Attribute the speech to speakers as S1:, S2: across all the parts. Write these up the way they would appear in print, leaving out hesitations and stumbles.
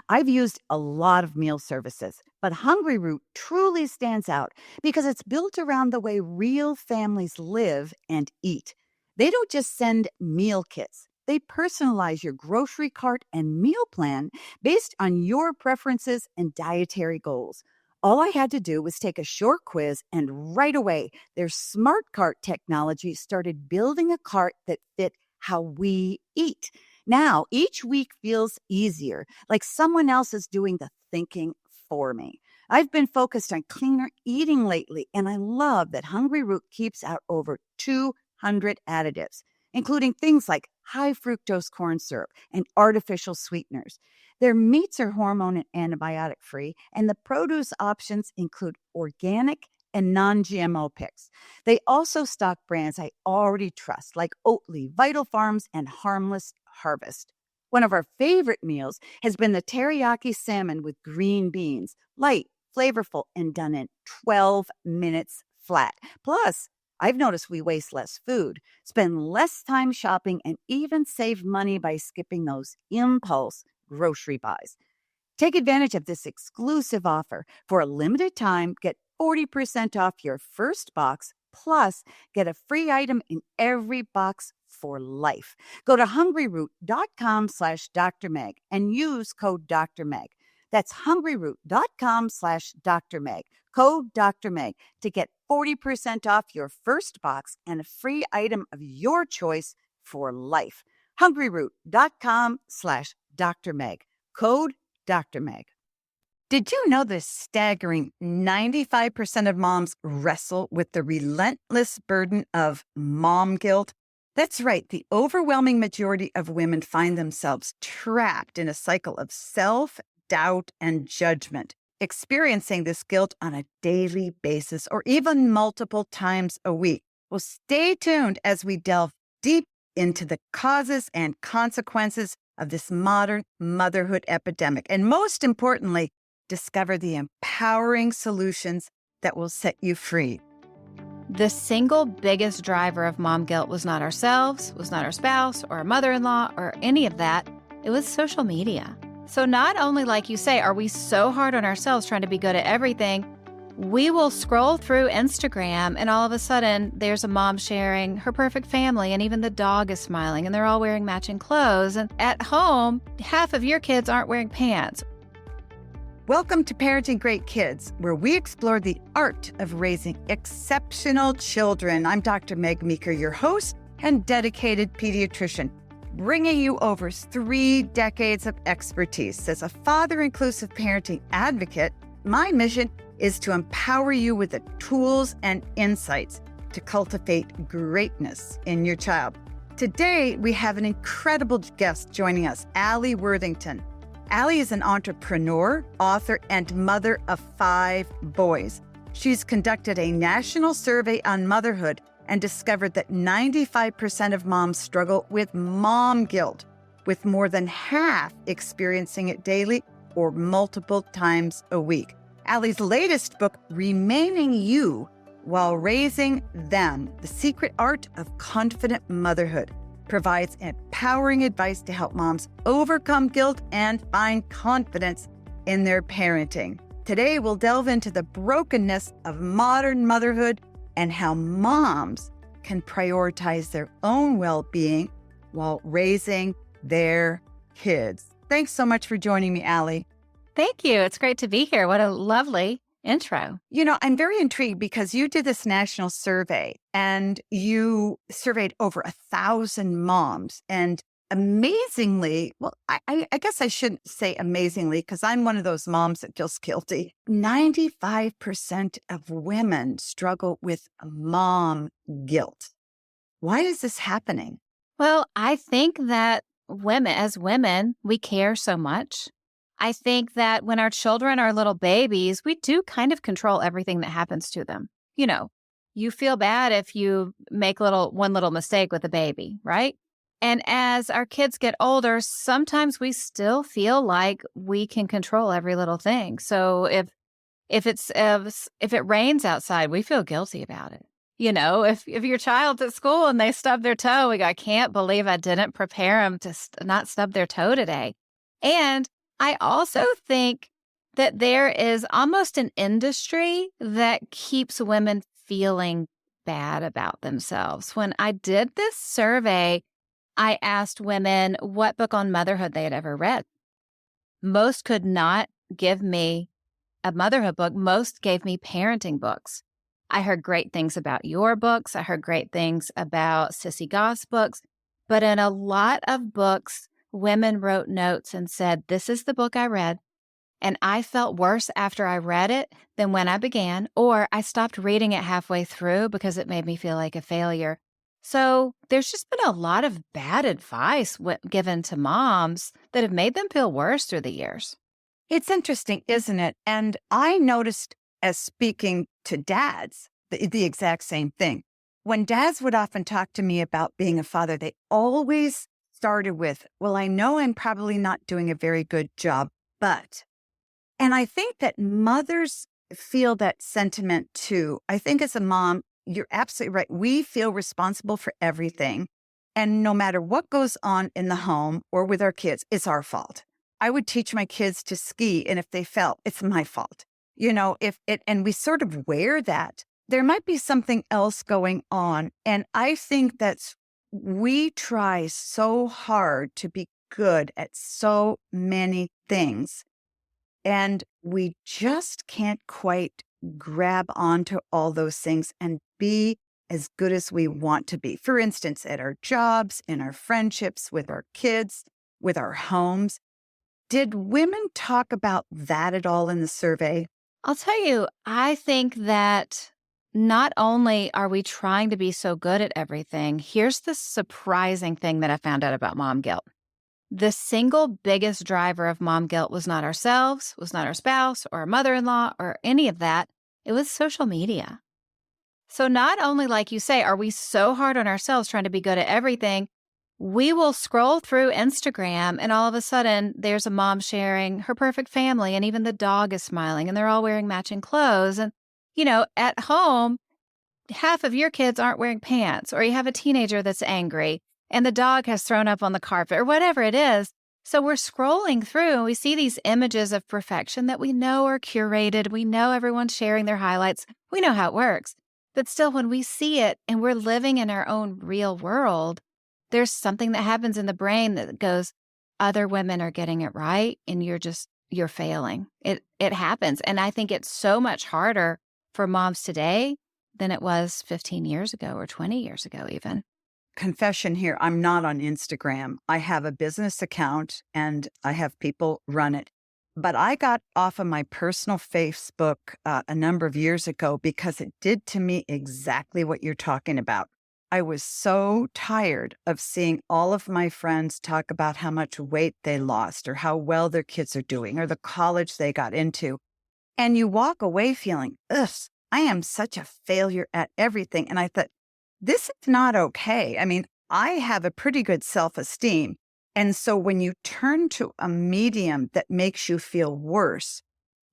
S1: I've used a lot of meal services, but Hungry Root truly stands out because it's built around the way real families live and eat. They don't just send meal kits. They personalize your grocery cart and meal plan based on your preferences and dietary goals. All I had to do was take a short quiz, and right away, their smart cart technology started building a cart that fit how we eat. Now, each week feels easier, like someone else is doing the thinking for me. I've been focused on cleaner eating lately, and I love that Hungry Root keeps out over 200 additives, including things like high fructose corn syrup and artificial sweeteners. Their meats are hormone and antibiotic free, and the produce options include organic and non GMO picks. They also stock brands I already trust, like Oatly, Vital Farms, and Harmless Harvest. One of our favorite meals has been the teriyaki salmon with green beans, light, flavorful, and done in 12 minutes flat. Plus, I've noticed we waste less food, spend less time shopping, and even save money by skipping those impulse grocery buys. Take advantage of this exclusive offer. For a limited time, get 40% off your first box, plus get a free item in every box for life. Go to hungryroot.com/Dr. Meg and use code Dr. Meg. That's hungryroot.com/Dr. Meg, code Dr. Meg, to get 40% off your first box and a free item of your choice for life. hungryroot.com/Dr. Meg, code Dr. Meg. Did you know this staggering 95% of moms wrestle with the relentless burden of mom guilt? That's right. The overwhelming majority of women find themselves trapped in a cycle of self-doubt and judgment, experiencing this guilt on a daily basis or even multiple times a week. Well, stay tuned as we delve deep into the causes and consequences of this modern motherhood epidemic. And most importantly, discover the empowering solutions that will set you free.
S2: The single biggest driver of mom guilt was not ourselves, was not our spouse or our mother-in-law or any of that. It was social media. So not only, like you say, are we so hard on ourselves trying to be good at everything, we will scroll through Instagram and all of a sudden there's a mom sharing her perfect family and even the dog is smiling and they're all wearing matching clothes. And at home, half of your kids aren't wearing pants.
S1: Welcome to Parenting Great Kids, where we explore the art of raising exceptional children. I'm Dr. Meg Meeker, your host and dedicated pediatrician, bringing you over 3 decades of expertise. As a father-inclusive parenting advocate, my mission is to empower you with the tools and insights to cultivate greatness in your child. Today, we have an incredible guest joining us, Alli Worthington. Alli is an entrepreneur, author, and mother of 5 boys. She's conducted a national survey on motherhood and discovered that 95% of moms struggle with mom guilt, with more than half experiencing it daily or multiple times a week. Alli's latest book, Remaining You While Raising Them, The Secret Art of Confident Motherhood, provides empowering advice to help moms overcome guilt and find confidence in their parenting. Today, we'll delve into the brokenness of modern motherhood and how moms can prioritize their own well-being while raising their kids. Thanks so much for joining me, Alli.
S2: Thank you. It's great to be here. What a lovely intro.
S1: You know, I'm very intrigued because you did this national survey and you surveyed over 1,000 moms. And amazingly, well, I guess I shouldn't say amazingly because I'm one of those moms that feels guilty. 95% of women struggle with mom guilt. Why is this happening?
S2: Well, I think that as women, we care so much. I think that when our children are little babies, we do kind of control everything that happens to them. You know, you feel bad if you make one little mistake with a baby, right? And as our kids get older, sometimes we still feel like we can control every little thing. So if it rains outside, we feel guilty about it. You know, if your child's at school and they stub their toe, I can't believe I didn't prepare them to not stub their toe today. And I also think that there is almost an industry that keeps women feeling bad about themselves. When I did this survey, I asked women what book on motherhood they had ever read. Most could not give me a motherhood book. Most gave me parenting books. I heard great things about your books. I heard great things about Sissy Goss books. But in a lot of books, women wrote notes and said, "This is the book I read, and I felt worse after I read it than when I began, or I stopped reading it halfway through because it made me feel like a failure." So there's just been a lot of bad advice given to moms that have made them feel worse through the years.
S1: It's interesting, isn't it? And I noticed as speaking to dads, the exact same thing. When dads would often talk to me about being a father, they always started with, well, I know I'm probably not doing a very good job, but. And I think that mothers feel that sentiment too. I think as a mom, you're absolutely right. We feel responsible for everything. And no matter what goes on in the home or with our kids, it's our fault. I would teach my kids to ski, and if they fell, it's my fault. If it, and we sort of wear that. There might be something else going on. And I think we try so hard to be good at so many things, and we just can't quite grab onto all those things and be as good as we want to be. For instance, at our jobs, in our friendships, with our kids, with our homes. Did women talk about that at all in the survey?
S2: I'll tell you, I think that not only are we trying to be so good at everything, here's the surprising thing that I found out about mom guilt. The single biggest driver of mom guilt was not ourselves, was not our spouse or our mother-in-law or any of that. It was social media. So not only, like you say, are we so hard on ourselves trying to be good at everything, we will scroll through Instagram and all of a sudden there's a mom sharing her perfect family and even the dog is smiling and they're all wearing matching clothes. And, at home, half of your kids aren't wearing pants, or you have a teenager that's angry and the dog has thrown up on the carpet or whatever it is. So we're scrolling through and we see these images of perfection that we know are curated. We know everyone's sharing their highlights. We know how it works. But still, when we see it and we're living in our own real world, there's something that happens in the brain that goes, other women are getting it right and you're failing. It happens. And I think it's so much harder for moms today than it was 15 years ago or 20 years ago even.
S1: Confession here, I'm not on Instagram. I have a business account and I have people run it. But I got off of my personal Facebook a number of years ago because it did to me exactly what you're talking about. I was so tired of seeing all of my friends talk about how much weight they lost or how well their kids are doing or the college they got into. And you walk away feeling, ugh, I am such a failure at everything. And I thought, this is not okay. I mean, I have a pretty good self-esteem. And so when you turn to a medium that makes you feel worse,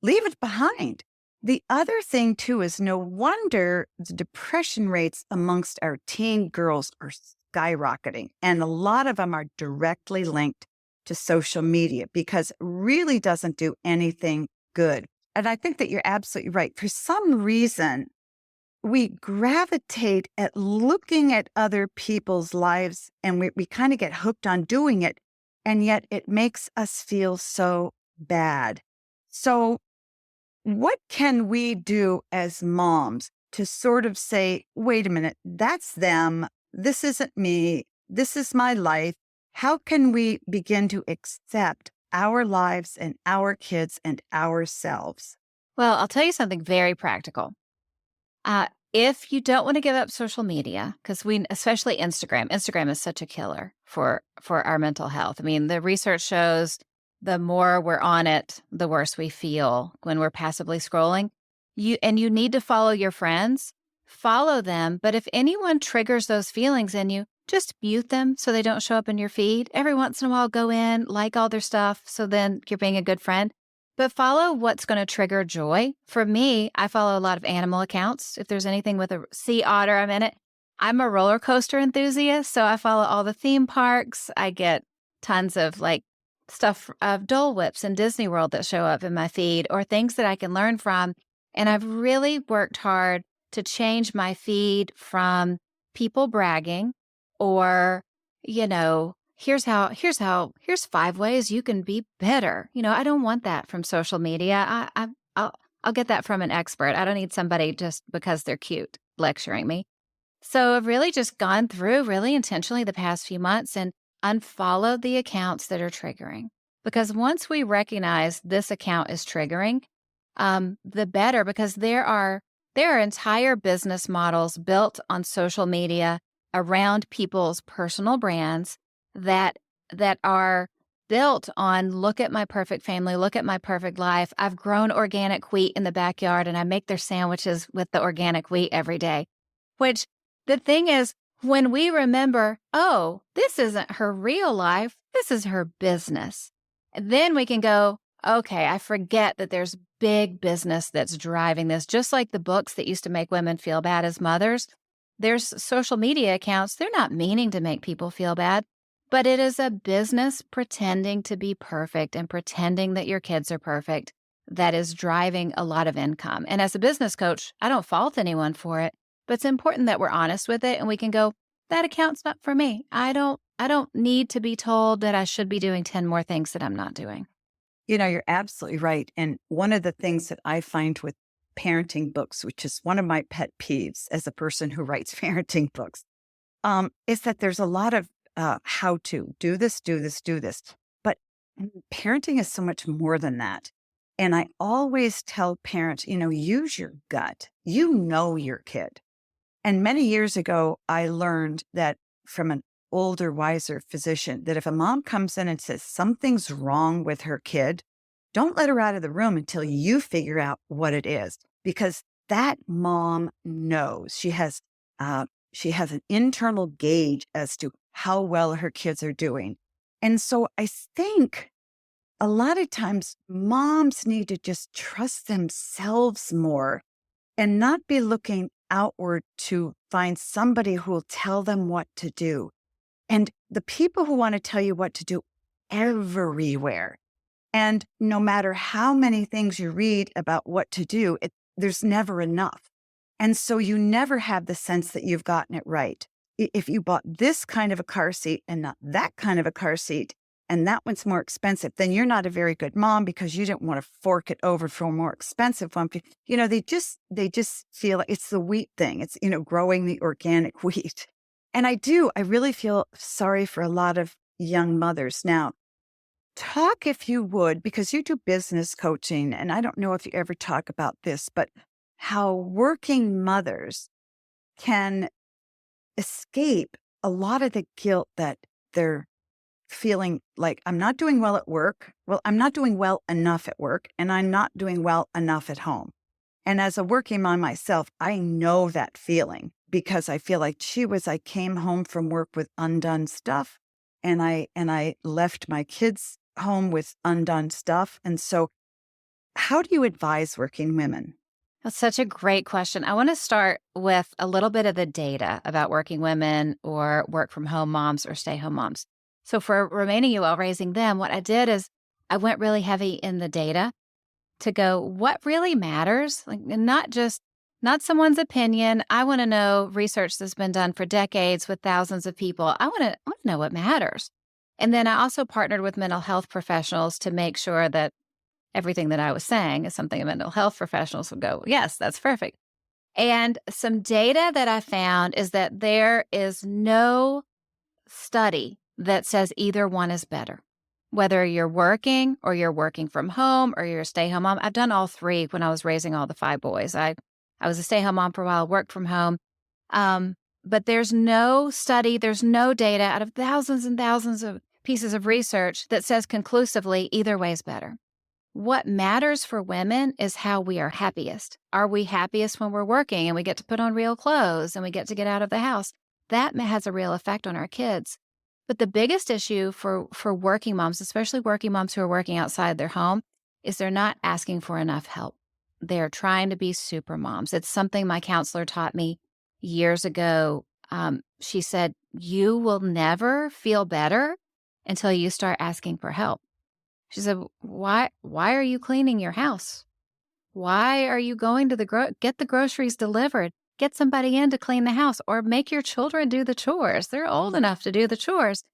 S1: leave it behind. The other thing, too, is no wonder the depression rates amongst our teen girls are skyrocketing. And a lot of them are directly linked to social media because it really doesn't do anything good. And I think that you're absolutely right. For some reason, we gravitate at looking at other people's lives and we kind of get hooked on doing it. And yet it makes us feel so bad. So what can we do as moms to sort of say, wait a minute, that's them. This isn't me. This is my life. How can we begin to accept our lives and our kids and ourselves?
S2: Well, I'll tell you something very practical. If you don't want to give up social media, because especially Instagram is such a killer for our mental health. I mean, the research shows the more we're on it, the worse we feel when we're passively scrolling. You need to follow your friends, follow them. But if anyone triggers those feelings in you, just mute them so they don't show up in your feed. Every once in a while, go in, like all their stuff. So then you're being a good friend. But follow what's going to trigger joy. For me, I follow a lot of animal accounts. If there's anything with a sea otter, I'm in it. I'm a roller coaster enthusiast, so I follow all the theme parks. I get tons of stuff of Dole Whips and Disney World that show up in my feed, or things that I can learn from. And I've really worked hard to change my feed from people bragging or, here's 5 ways you can be better. I don't want that from social media. I'll get that from an expert. I don't need somebody just because they're cute lecturing me. So I've really just gone through really intentionally the past few months and unfollowed the accounts that are triggering. Because once we recognize this account is triggering, the better, because there are entire business models built on social media around people's personal brands that are built on, look at my perfect family, look at my perfect life. I've grown organic wheat in the backyard and I make their sandwiches with the organic wheat every day. Which the thing is, when we remember, oh, this isn't her real life, this is her business. And then we can go, okay, I forget that there's big business that's driving this. Just like the books that used to make women feel bad as mothers, there's social media accounts. They're not meaning to make people feel bad, but it is a business pretending to be perfect and pretending that your kids are perfect that is driving a lot of income. And as a business coach, I don't fault anyone for it, but it's important that we're honest with it and we can go, that account's not for me. I don't need to be told that I should be doing 10 more things that I'm not doing.
S1: You're absolutely right. And one of the things that I find with parenting books, which is one of my pet peeves as a person who writes parenting books, is that there's a lot of how to do this, do this, do this. But parenting is so much more than that. And I always tell parents, use your gut. You know your kid. And many years ago, I learned that from an older, wiser physician, that if a mom comes in and says something's wrong with her kid, don't let her out of the room until you figure out what it is, because that mom knows. She has an internal gauge as to how well her kids are doing. And so I think a lot of times moms need to just trust themselves more and not be looking outward to find somebody who will tell them what to do. And the people who want to tell you what to do everywhere. And no matter how many things you read about what to do, there's never enough. And so you never have the sense that you've gotten it right. If you bought this kind of a car seat and not that kind of a car seat, and that one's more expensive, then you're not a very good mom because you didn't want to fork it over for a more expensive one. They just feel like it's the wheat thing. It's, growing the organic wheat. And I really feel sorry for a lot of young mothers. Now, talk, if you would, because you do business coaching, and I don't know if you ever talk about this, but how working mothers can escape a lot of the guilt that they're feeling like, I'm not doing well at work. Well, I'm not doing well enough at work, and I'm not doing well enough at home. And as a working mom myself, I know that feeling because I feel like, I came home from work with undone stuff, and I left my kids home with undone stuff. And so how do you advise working women?
S2: That's such a great question. I want to start with a little bit of the data about working women or work from home moms or stay home moms. So for remaining you while raising them, what I did is I went really heavy in the data to go, what really matters? Like, not someone's opinion. I want to know research that's been done for decades with thousands of people. I want to know what matters. And then I also partnered with mental health professionals to make sure that everything that I was saying is something mental health professionals would go, yes, that's perfect. And some data that I found is that there is no study that says either one is better. Whether you're working or you're working from home or you're a stay-home mom. I've done all three when I was raising all the 5 boys. I was a stay-home mom for a while, worked from home. But there's no study, there's no data out of thousands and thousands of pieces of research that says conclusively either way is better. What matters for women is how we are happiest. Are we happiest when we're working and we get to put on real clothes and we get to get out of the house? That has a real effect on our kids. But the biggest issue for working moms, especially working moms who are working outside their home, is they're not asking for enough help. They're trying to be super moms. It's something my counselor taught me years ago. She said, you will never feel better until you start asking for help. She said, why are you cleaning your house? Why are you going to get the groceries delivered? Get somebody in to clean the house or make your children do the chores. They're old enough to do the chores.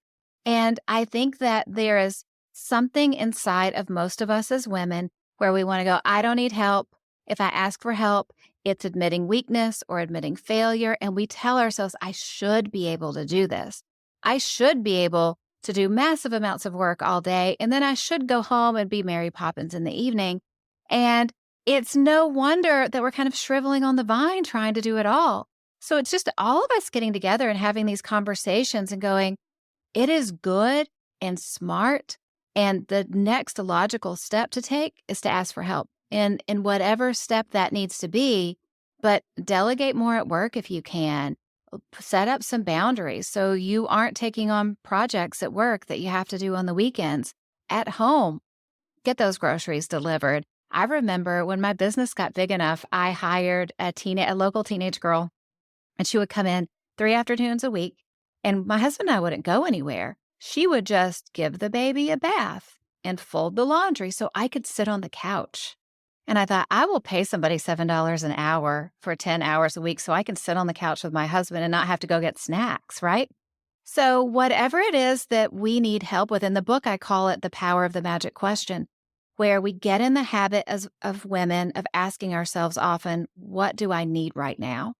S2: And I think that there is something inside of most of us as women where we want to go, I don't need help. If I ask for help, it's admitting weakness or admitting failure. And we tell ourselves, I should be able to do this. I should be able to do massive amounts of work all day. And then I should go home and be Mary Poppins in the evening. And it's no wonder that we're kind of shriveling on the vine trying to do it all. So it's just all of us getting together and having these conversations and going, it is good and smart. And the next logical step to take is to ask for help in whatever step that needs to be. But delegate more at work if you can. Set up some boundaries so you aren't taking on projects at work that you have to do on the weekends. At home, get those groceries delivered. I remember when my business got big enough, I hired a local teenage girl, and she would come in 3 afternoons a week. And my husband and I wouldn't go anywhere. She would just give the baby a bath and fold the laundry so I could sit on the couch. And I thought, I will pay somebody $7 an hour for 10 hours a week so I can sit on the couch with my husband and not have to go get snacks, right? So whatever it is that we need help with, in the book, I call it the power of the magic question, where we get in the habit of women of asking ourselves often, what do I need right now?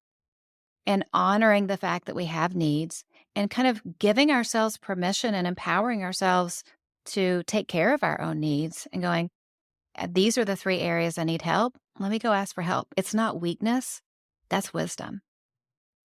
S2: And honoring the fact that we have needs and kind of giving ourselves permission and empowering ourselves to take care of our own needs and going, these are the 3 areas I need help. Let me go ask for help. It's not weakness. That's wisdom.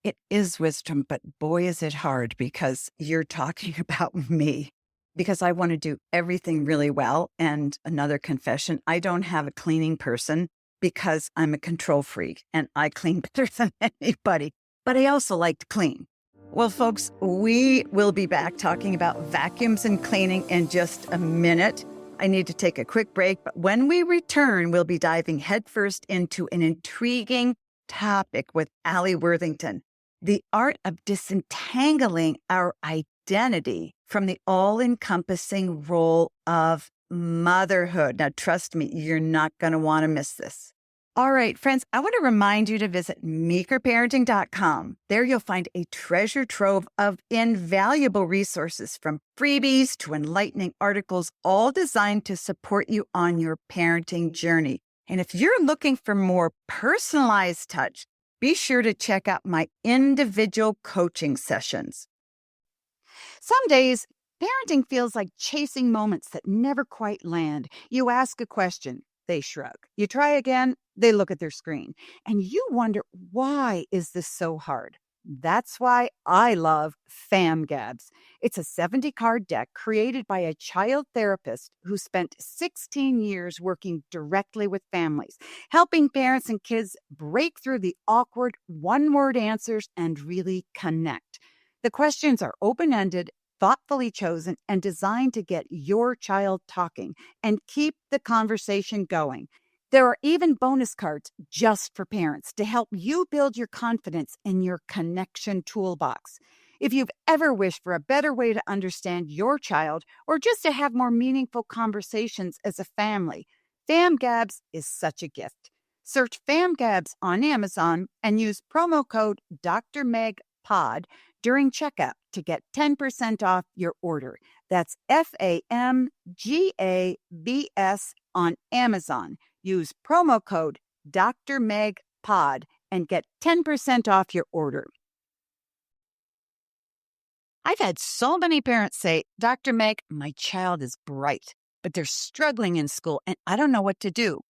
S1: It is wisdom, but boy, is it hard because you're talking about me. Because I want to do everything really well. And another confession, I don't have a cleaning person because I'm a control freak and I clean better than anybody. But I also like to clean. Well, folks, we will be back talking about vacuums and cleaning in just a minute. I need to take a quick break, but when we return, we'll be diving headfirst into an intriguing topic with Alli Worthington, the art of disentangling our identity from the all-encompassing role of motherhood. Now, trust me, you're not going to want to miss this. All right, friends, I want to remind you to visit meekerparenting.com. There you'll find a treasure trove of invaluable resources from freebies to enlightening articles, all designed to support you on your parenting journey. And if you're looking for more personalized touch, be sure to check out my individual coaching sessions. Some days, parenting feels like chasing moments that never quite land. You ask a question, they shrug. You try again, they look at their screen. And you wonder, why is this so hard? That's why I love FamGabs. It's a 70-card deck created by a child therapist who spent 16 years working directly with families, helping parents and kids break through the awkward one-word answers and really connect. The questions are open-ended, thoughtfully chosen, and designed to get your child talking and keep the conversation going. There are even bonus cards just for parents to help you build your confidence in your connection toolbox. If you've ever wished for a better way to understand your child or just to have more meaningful conversations as a family, FamGabs is such a gift. Search FamGabs on Amazon and use promo code Dr. Meg Pod during checkout to get 10% off your order. That's FamGabs on Amazon. Use promo code Dr. Meg Pod and get 10% off your order. I've had so many parents say, Dr. Meg, my child is bright, but they're struggling in school and I don't know what to do.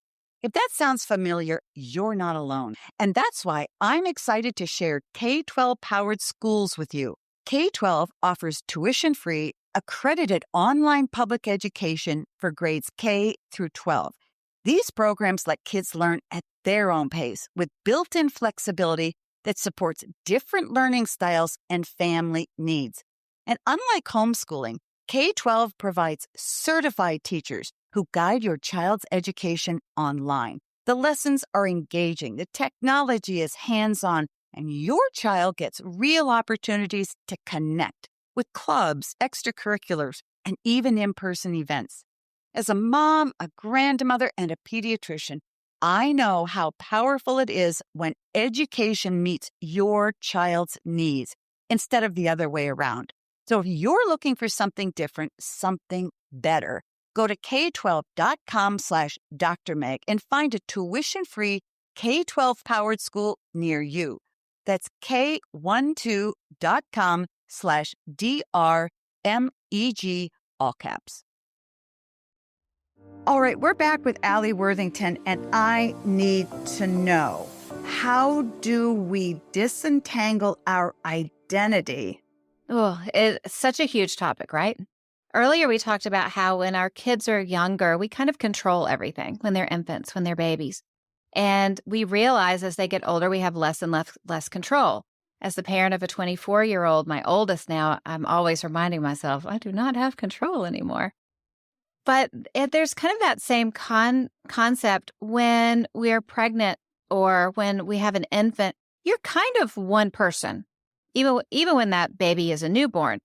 S1: If that sounds familiar, you're not alone. And that's why I'm excited to share K-12 powered schools with you. K-12 offers tuition-free, accredited online public education for grades K through 12. These programs let kids learn at their own pace with built-in flexibility that supports different learning styles and family needs. And unlike homeschooling, K-12 provides certified teachers who guide your child's education online. The lessons are engaging, the technology is hands-on, and your child gets real opportunities to connect with clubs, extracurriculars, and even in-person events. As a mom, a grandmother, and a pediatrician, I know how powerful it is when education meets your child's needs instead of the other way around. So if you're looking for something different, something better, go to k12.com/Dr. Meg and find a tuition-free K-12 powered school near you. That's k12.com/DRMEG, all caps. All right, we're back with Alli Worthington, and I need to know, how do we disentangle our identity?
S2: Oh, it's such a huge topic, right? Earlier, we talked about how when our kids are younger, we kind of control everything when they're infants, when they're babies. And we realize as they get older, we have less and less control. As the parent of a 24-year-old, my oldest now, I'm always reminding myself, I do not have control anymore. But there's kind of that same concept when we're pregnant or when we have an infant. You're kind of one person, even when that baby is a newborn.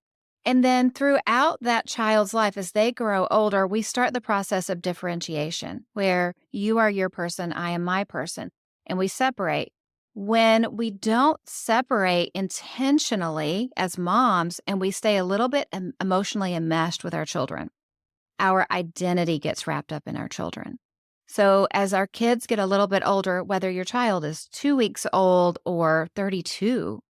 S2: And then throughout that child's life, as they grow older, we start the process of differentiation where you are your person, I am my person, and we separate. When we don't separate intentionally as moms and we stay a little bit emotionally enmeshed with our children, our identity gets wrapped up in our children. So as our kids get a little bit older, whether your child is 2 weeks old or 32,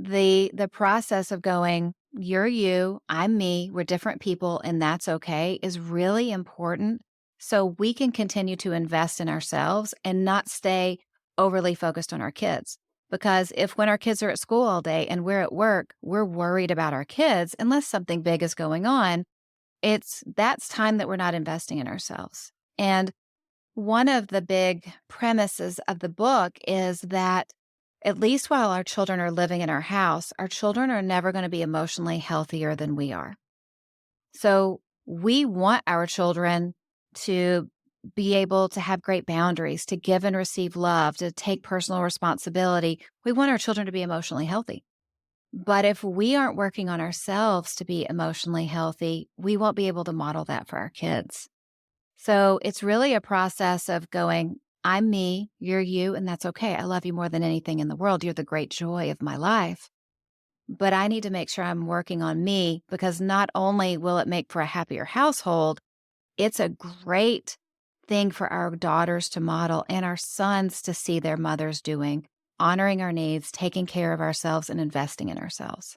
S2: the process of going, you're you, I'm me, we're different people, and that's okay, is really important so we can continue to invest in ourselves and not stay overly focused on our kids. Because if when our kids are at school all day and we're at work, we're worried about our kids, unless something big is going on, that's time that we're not investing in ourselves. And one of the big premises of the book is that at least while our children are living in our house, our children are never going to be emotionally healthier than we are. So we want our children to be able to have great boundaries, to give and receive love, to take personal responsibility. We want our children to be emotionally healthy. But if we aren't working on ourselves to be emotionally healthy, we won't be able to model that for our kids. So it's really a process of going, I'm me, you're you, and that's okay. I love you more than anything in the world. You're the great joy of my life. But I need to make sure I'm working on me, because not only will it make for a happier household, it's a great thing for our daughters to model and our sons to see their mothers doing, honoring our needs, taking care of ourselves, and investing in ourselves.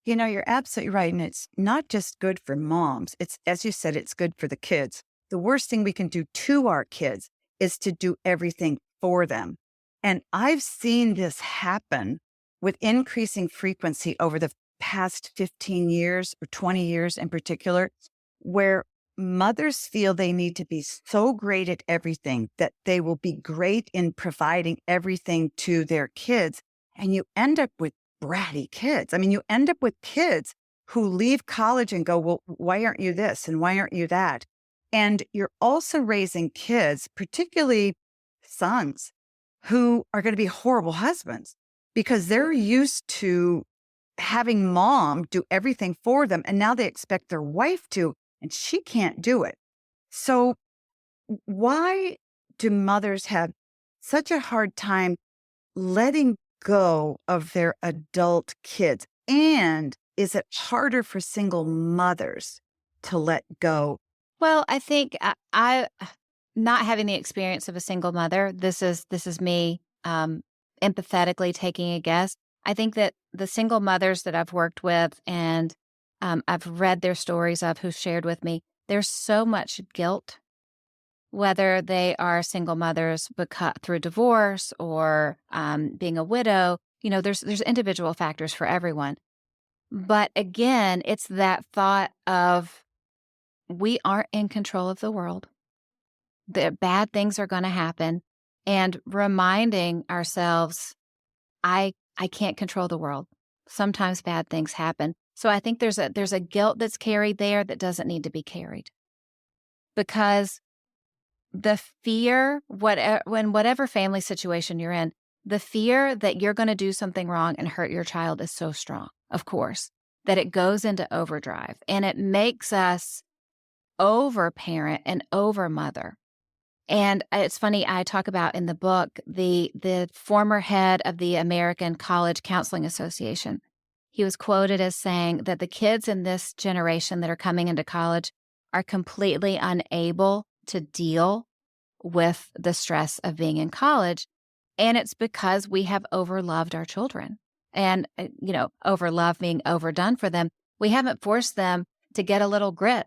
S1: You know, you're absolutely right. And it's not just good for moms. It's, as you said, it's good for the kids. The worst thing we can do to our kids is to do everything for them. And I've seen this happen with increasing frequency over the past 15 years or 20 years in particular, where mothers feel they need to be so great at everything that they will be great in providing everything to their kids. And you end up with bratty kids. I mean, you end up with kids who leave college and go, well, why aren't you this? And why aren't you that? And you're also raising kids, particularly sons, who are going to be horrible husbands because they're used to having mom do everything for them. And now they expect their wife to, and she can't do it. So why do mothers have such a hard time letting go of their adult kids? And is it harder for single mothers to let go?
S2: Well, I think I not having the experience of a single mother, this is me empathetically taking a guess. I think that the single mothers that I've worked with and I've read their stories of who shared with me, there's so much guilt, whether they are single mothers through divorce or being a widow. You know, there's individual factors for everyone. But again, it's that thought of we aren't in control of the world. The bad things are going to happen, and reminding ourselves, I can't control the world. Sometimes bad things happen. So I think there's a guilt that's carried there that doesn't need to be carried, because the fear, whatever family situation you're in, the fear that you're going to do something wrong and hurt your child is so strong, of course, that it goes into overdrive, and it makes us over parent and over mother. And it's funny, I talk about in the book the former head of the American College Counseling Association. He was quoted as saying that the kids in this generation that are coming into college are completely unable to deal with the stress of being in college. And it's because we have overloved our children and, overlove being overdone for them. We haven't forced them to get a little grit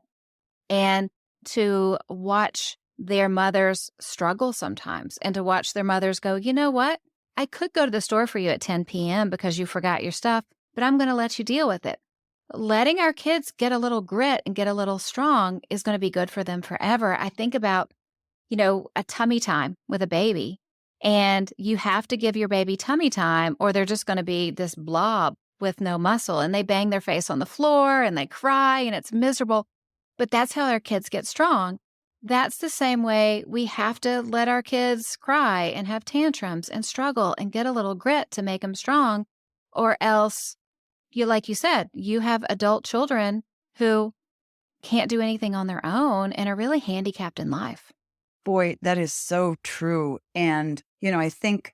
S2: and to watch their mothers struggle sometimes and to watch their mothers go, you know what? I could go to the store for you at 10 p.m. because you forgot your stuff, but I'm going to let you deal with it. Letting our kids get a little grit and get a little strong is going to be good for them forever. I think about, a tummy time with a baby, and you have to give your baby tummy time or they're just going to be this blob with no muscle, and they bang their face on the floor and they cry and it's miserable. But that's how our kids get strong. That's the same way we have to let our kids cry and have tantrums and struggle and get a little grit to make them strong. Or else, like you said, you have adult children who can't do anything on their own and are really handicapped in life.
S1: Boy, that is so true. And, I think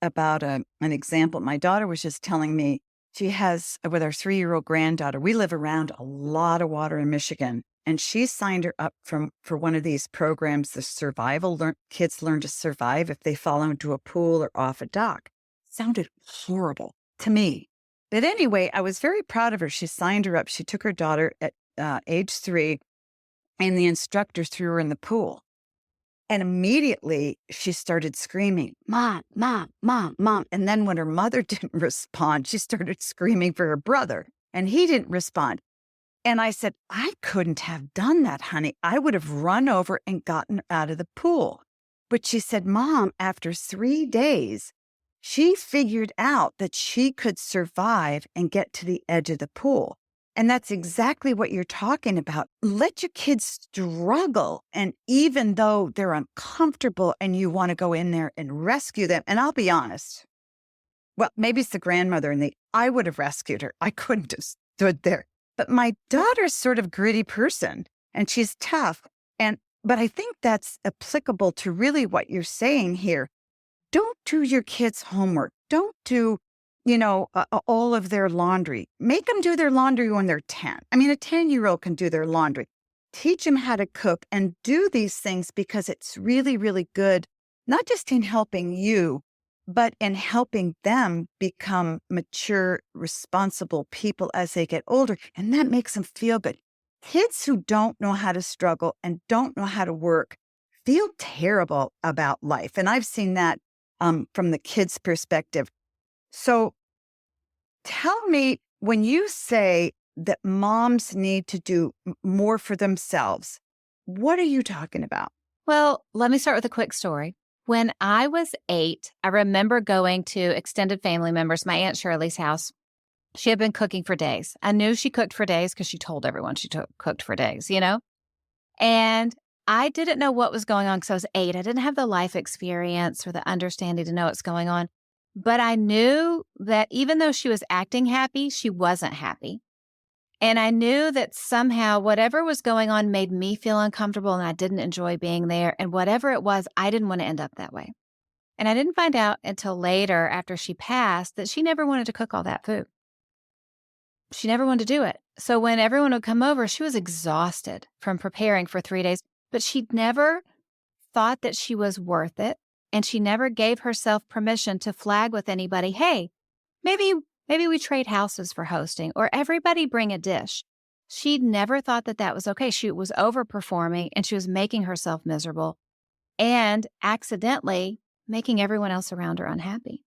S1: about an example. My daughter was just telling me she has, with our 3-year-old granddaughter, we live around a lot of water in Michigan. And she signed her up for one of these programs, the kids learn to survive if they fall into a pool or off a dock. Sounded horrible to me. But anyway, I was very proud of her. She signed her up. She took her daughter at age 3, and the instructor threw her in the pool. And immediately she started screaming, "Mom, mom, mom, mom." And then when her mother didn't respond, she started screaming for her brother, and he didn't respond. And I said, I couldn't have done that, honey. I would have run over and gotten her out of the pool. But she said, Mom, after 3 days, she figured out that she could survive and get to the edge of the pool. And that's exactly what you're talking about. Let your kids struggle. And even though they're uncomfortable and you want to go in there and rescue them, and I'll be honest, well, maybe it's the grandmother I would have rescued her. I couldn't have stood there. But my daughter's sort of gritty person and she's tough. But I think that's applicable to really what you're saying here. Don't do your kids' homework. Don't do, all of their laundry. Make them do their laundry when they're 10. I mean, a 10-year-old can do their laundry. Teach them how to cook and do these things because it's really, really good, not just in helping you, but in helping them become mature, responsible people as they get older. And that makes them feel good. Kids who don't know how to struggle and don't know how to work feel terrible about life. And I've seen that from the kids' perspective. So tell me, when you say that moms need to do more for themselves, what are you talking about?
S2: Well, let me start with a quick story. When I was 8, I remember going to extended family members, my Aunt Shirley's house. She had been cooking for days. I knew she cooked for days because she told everyone she cooked for days, And I didn't know what was going on because I was 8. I didn't have the life experience or the understanding to know what's going on. But I knew that even though she was acting happy, she wasn't happy. And I knew that somehow whatever was going on made me feel uncomfortable and I didn't enjoy being there. And whatever it was, I didn't want to end up that way. And I didn't find out until later, after she passed, that she never wanted to cook all that food. She never wanted to do it. So when everyone would come over, she was exhausted from preparing for 3 days, but she never thought that she was worth it. And she never gave herself permission to flag with anybody, hey, maybe we trade houses for hosting, or everybody bring a dish. She never thought that that was okay. She was overperforming and she was making herself miserable and accidentally making everyone else around her unhappy.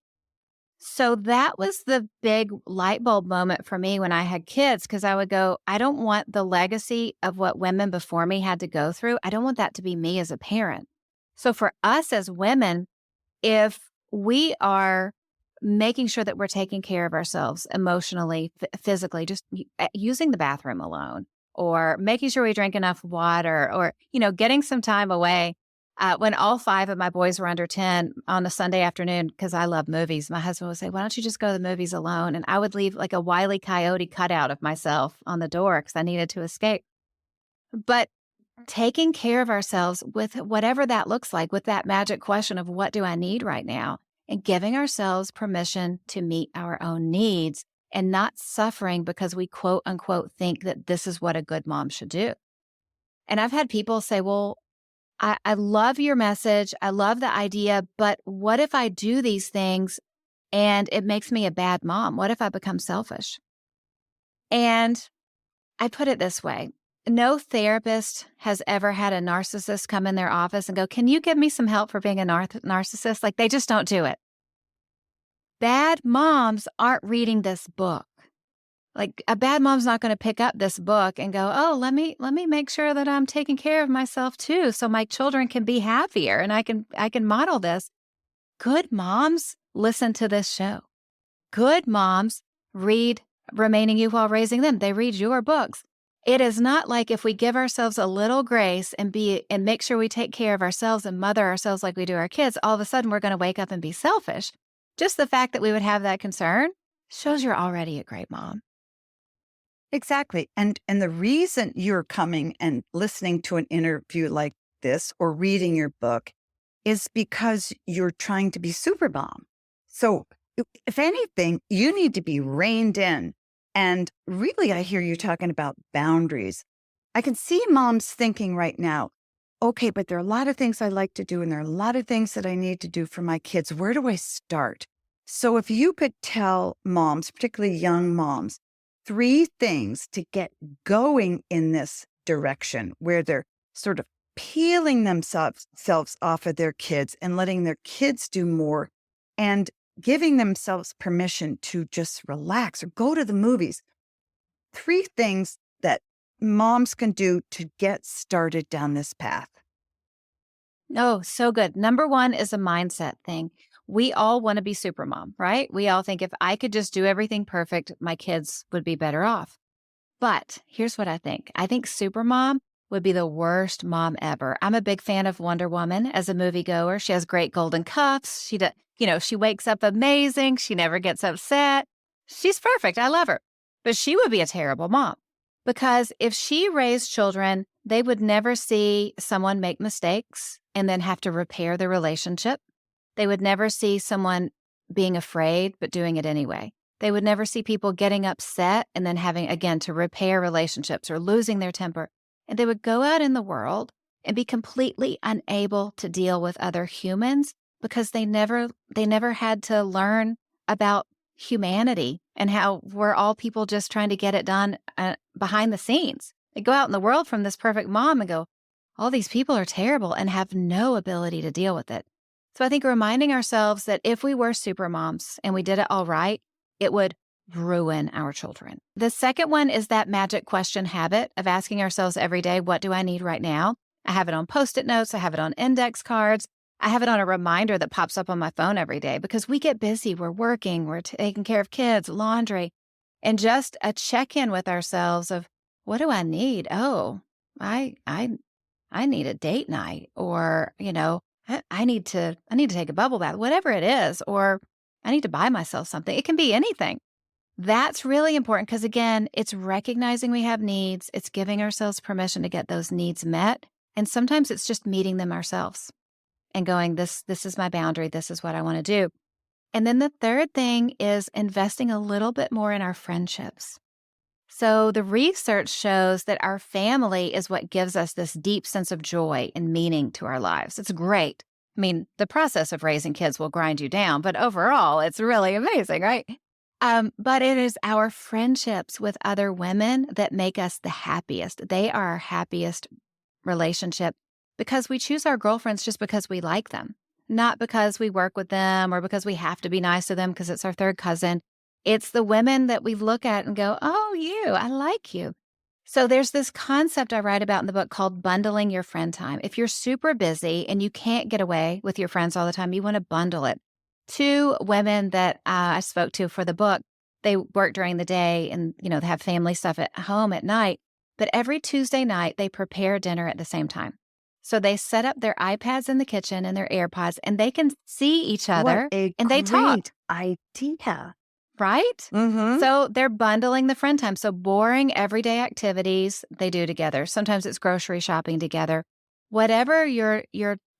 S2: So that was the big light bulb moment for me when I had kids, because I would go, I don't want the legacy of what women before me had to go through. I don't want that to be me as a parent. So for us as women, if we are making sure that we're taking care of ourselves emotionally, physically, just using the bathroom alone, or making sure we drink enough water, or, getting some time away. When all 5 of my boys were under 10 on a Sunday afternoon, because I love movies, my husband would say, why don't you just go to the movies alone? And I would leave like a Wile E. Coyote cutout of myself on the door because I needed to escape. But taking care of ourselves with whatever that looks like, with that magic question of what do I need right now, and giving ourselves permission to meet our own needs and not suffering because we quote unquote think that this is what a good mom should do. And I've had people say, well, I love your message. I love the idea, but what if I do these things and it makes me a bad mom? What if I become selfish? And I put it this way. No therapist has ever had a narcissist come in their office and go, can you give me some help for being a narcissist? Like, they just don't do it. Bad moms aren't reading this book. Like, a bad mom's not going to pick up this book and go, oh, let me make sure that I'm taking care of myself too, so my children can be happier and I can model this. Good moms listen to this show. Good moms read Remaining You While Raising Them. They read your books. It is not like if we give ourselves a little grace and make sure we take care of ourselves and mother ourselves like we do our kids, all of a sudden we're going to wake up and be selfish. Just the fact that we would have that concern shows you're already a great mom.
S1: Exactly. And the reason you're coming and listening to an interview like this or reading your book is because you're trying to be super mom. So if anything, you need to be reined in. And really, I hear you talking about boundaries. I can see moms thinking right now, okay, but there are a lot of things I like to do and there are a lot of things that I need to do for my kids. Where do I start? So if you could tell moms, particularly young moms, 3 things to get going in this direction where they're sort of peeling themselves off of their kids and letting their kids do more and giving themselves permission to just relax or go to the movies. 3 things that moms can do to get started down this path.
S2: Oh, so good. Number 1 is a mindset thing. We all want to be super mom, right? We all think if I could just do everything perfect, my kids would be better off. But here's what I think. I think super mom would be the worst mom ever. I'm a big fan of Wonder Woman as a moviegoer. She has great golden cuffs. She wakes up amazing. She never gets upset. She's perfect. I love her. But she would be a terrible mom because if she raised children, they would never see someone make mistakes and then have to repair the relationship. They would never see someone being afraid, but doing it anyway. They would never see people getting upset and then having, again, to repair relationships or losing their temper. And they would go out in the world and be completely unable to deal with other humans because they never had to learn about humanity and how we're all people just trying to get it done behind the scenes. They go out in the world from this perfect mom and go, all these people are terrible and have no ability to deal with it. So I think reminding ourselves that if we were super moms and we did it all right, it would ruin our children. The second one is that magic question habit of asking ourselves every day, what do I need right now? I have it on Post-it notes. I have it on index cards. I have it on a reminder that pops up on my phone every day because we get busy. We're working. We're taking care of kids, laundry, and just a check-in with ourselves of what do I need? Oh, I need a date night, or, I need to take a bubble bath, whatever it is, or I need to buy myself something. It can be anything. That's really important because, again, it's recognizing we have needs. It's giving ourselves permission to get those needs met. And sometimes it's just meeting them ourselves and going, this is my boundary. This is what I want to do. And then the third thing is investing a little bit more in our friendships. So the research shows that our family is what gives us this deep sense of joy and meaning to our lives. It's great. I mean, the process of raising kids will grind you down, but overall, it's really amazing, right? But it is our friendships with other women that make us the happiest. They are our happiest relationship because we choose our girlfriends just because we like them, not because we work with them or because we have to be nice to them because it's our third cousin. It's the women that we look at and go, oh, I like you. So there's this concept I write about in the book called bundling your friend time. If you're super busy and you can't get away with your friends all the time, you want to bundle it. 2 women that I spoke to for the book, they work during the day and, they have family stuff at home at night. But every Tuesday night, they prepare dinner at the same time. So they set up their iPads in the kitchen and their AirPods, and they can see each other and they talk.
S1: Idea.
S2: right?
S1: Mm-hmm.
S2: So they're bundling the friend time. So boring everyday activities they do together. Sometimes it's grocery shopping together. Whatever your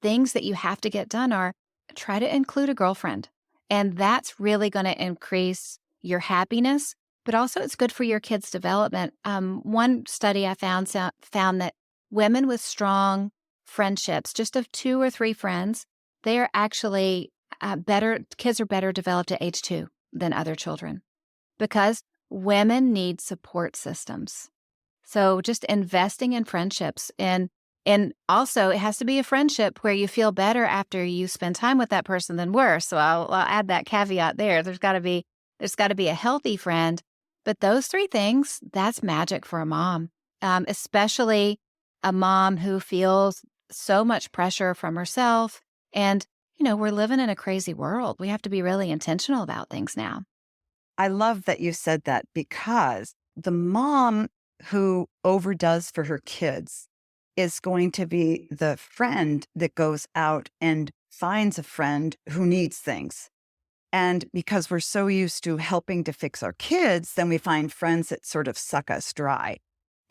S2: things that you have to get done are, try to include a girlfriend. And that's really going to increase your happiness, but also it's good for your kids' development. One study I found that women with strong friendships, just of 2 or 3 friends, they are actually better. Kids are better developed at age 2 than other children because women need support systems. So just investing in friendships and also it has to be a friendship where you feel better after you spend time with that person than worse. So I'll add that caveat there. There's got to be a healthy friend. But those 3 things, that's magic for a mom, especially a mom who feels so much pressure from herself. And, we're living in a crazy world. We have to be really intentional about things now.
S1: I love that you said that because the mom who overdoes for her kids is going to be the friend that goes out and finds a friend who needs things. And because we're so used to helping to fix our kids, then we find friends that sort of suck us dry.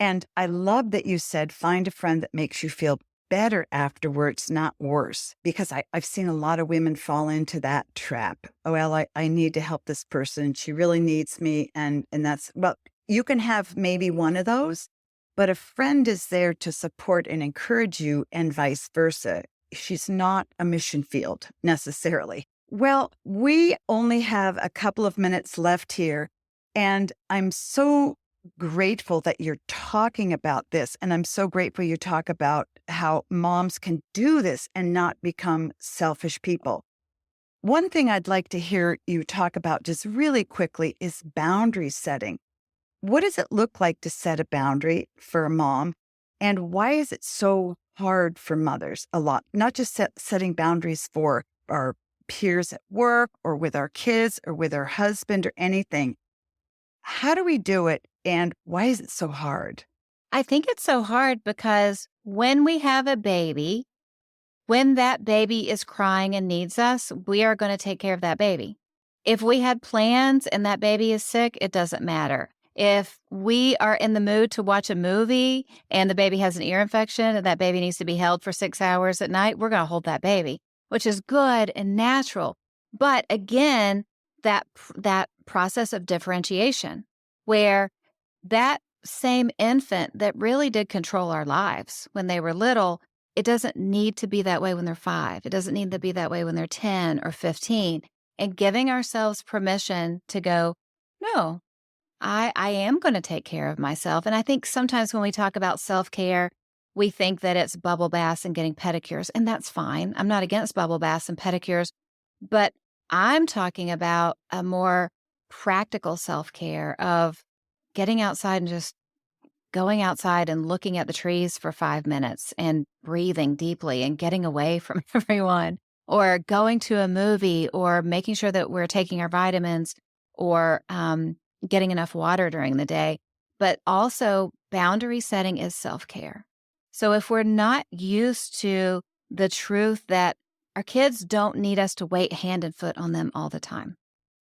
S1: And I love that you said, find a friend that makes you feel better afterwards, not worse, because I've seen a lot of women fall into that trap. Oh, well, I need to help this person. She really needs me. And that's, well, you can have maybe one of those, but a friend is there to support and encourage you and vice versa. She's not a mission field necessarily. Well, we only have a couple of minutes left here, and I'm so grateful that you're talking about this. And I'm so grateful you talk about how moms can do this and not become selfish people. One thing I'd like to hear you talk about just really quickly is boundary setting. What does it look like to set a boundary for a mom? And why is it so hard for mothers a lot? Not just setting boundaries for our peers at work or with our kids or with our husband or anything. How do we do it? And why is it so hard?
S2: I think it's so hard because when we have a baby, when that baby is crying and needs us, we are going to take care of that baby. If we had plans and that baby is sick, it doesn't matter. If we are in the mood to watch a movie and the baby has an ear infection and that baby needs to be held for 6 hours at night, we're going to hold that baby, which is good and natural. But again, that process of differentiation where that same infant that really did control our lives when they were little, it doesn't need to be that way when they're 5. It doesn't need to be that way when they're 10 or 15. And giving ourselves permission to go, no, I am going to take care of myself. And I think sometimes when we talk about self-care, we think that it's bubble baths and getting pedicures, and that's fine. I'm not against bubble baths and pedicures, but I'm talking about a more practical self-care of getting outside and just going outside and looking at the trees for 5 minutes and breathing deeply and getting away from everyone, or going to a movie, or making sure that we're taking our vitamins, or getting enough water during the day. But also, boundary setting is self-care. So if we're not used to the truth that our kids don't need us to wait hand and foot on them all the time,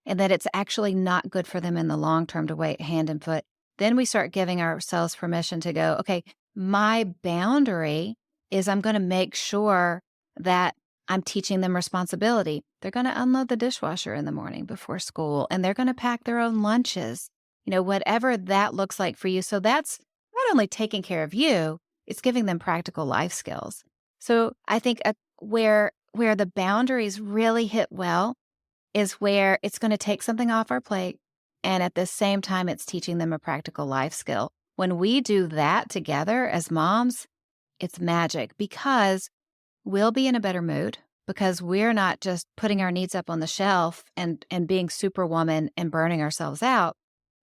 S2: and that it's actually not good for them in the long term to wait hand and foot, then we start giving ourselves permission to go, okay, my boundary is I'm going to make sure that I'm teaching them responsibility. They're going to unload the dishwasher in the morning before school, and they're going to pack their own lunches, whatever that looks like for you. So that's not only taking care of you, it's giving them practical life skills. So I think where the boundaries really hit well is where it's going to take something off our plate, and at the same time, it's teaching them a practical life skill. When we do that together as moms, it's magic because we'll be in a better mood because we're not just putting our needs up on the shelf and being superwoman and burning ourselves out,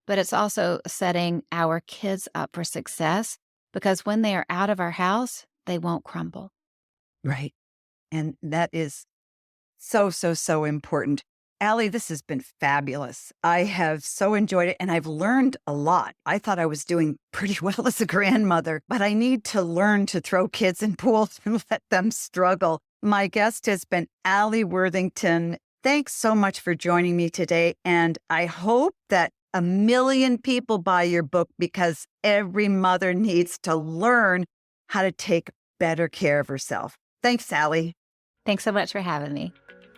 S2: but it's also setting our kids up for success because when they are out of our house, they won't crumble.
S1: Right. And that is so, so, so important. Alli, this has been fabulous. I have so enjoyed it, and I've learned a lot. I thought I was doing pretty well as a grandmother, but I need to learn to throw kids in pools and let them struggle. My guest has been Alli Worthington. Thanks so much for joining me today. And I hope that 1 million people buy your book because every mother needs to learn how to take better care of herself. Thanks, Alli.
S2: Thanks so much for having me.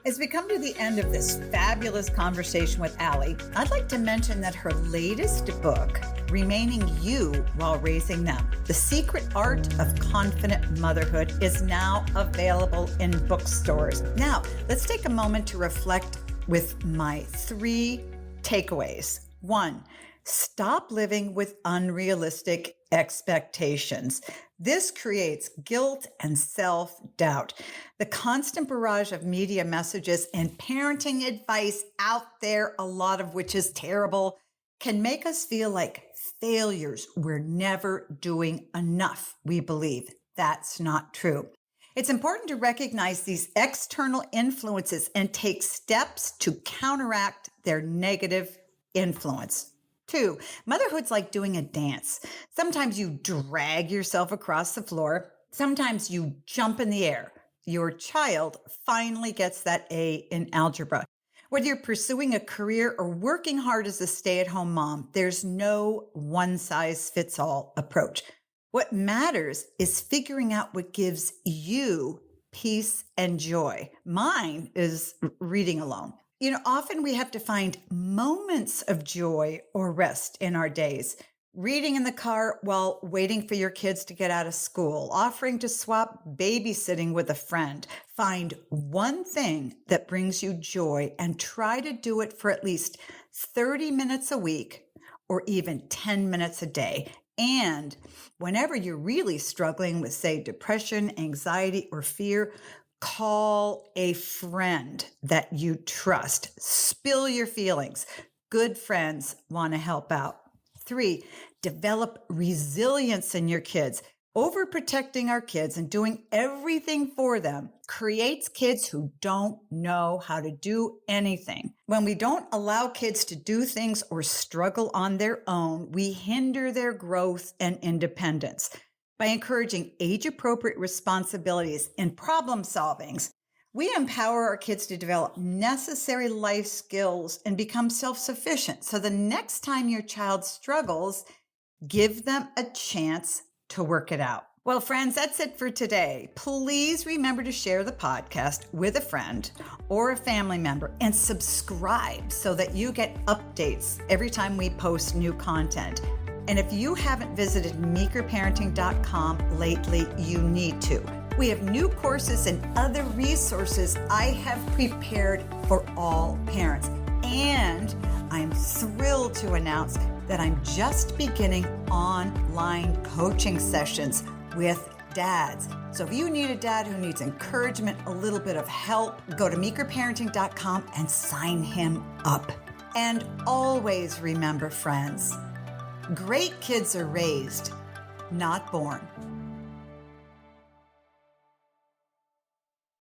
S1: As we come to the end of this fabulous conversation with Alli, I'd like to mention that her latest book, Remaining You While Raising Them, The Secret Art of Confident Motherhood, is now available in bookstores. Now, let's take a moment to reflect with my 3 takeaways. 1, stop living with unrealistic expectations. This creates guilt and self-doubt. The constant barrage of media messages and parenting advice out there, a lot of which is terrible, can make us feel like failures. We're never doing enough, we believe. That's not true. It's important to recognize these external influences and take steps to counteract their negative influence. 2, motherhood's like doing a dance. Sometimes you drag yourself across the floor. Sometimes you jump in the air. Your child finally gets that A in algebra. Whether you're pursuing a career or working hard as a stay-at-home mom, there's no one-size-fits-all approach. What matters is figuring out what gives you peace and joy. Mine is reading alone. Often we have to find moments of joy or rest in our days. Reading in the car while waiting for your kids to get out of school, offering to swap babysitting with a friend. Find one thing that brings you joy and try to do it for at least 30 minutes a week or even 10 minutes a day. And whenever you're really struggling with, say, depression, anxiety, or fear, call a friend that you trust. Spill your feelings. Good friends want to help out. 3, develop resilience in your kids. Overprotecting our kids and doing everything for them creates kids who don't know how to do anything. When we don't allow kids to do things or struggle on their own, we hinder their growth and independence. By encouraging age-appropriate responsibilities and problem solvings, we empower our kids to develop necessary life skills and become self-sufficient. So the next time your child struggles, give them a chance to work it out. Well, friends, that's it for today. Please remember to share the podcast with a friend or a family member and subscribe so that you get updates every time we post new content. And if you haven't visited meekerparenting.com lately, you need to. We have new courses and other resources I have prepared for all parents. And I'm thrilled to announce that I'm just beginning online coaching sessions with dads. So if you need a dad who needs encouragement, a little bit of help, go to meekerparenting.com and sign him up. And always remember, friends, great kids are raised, not born.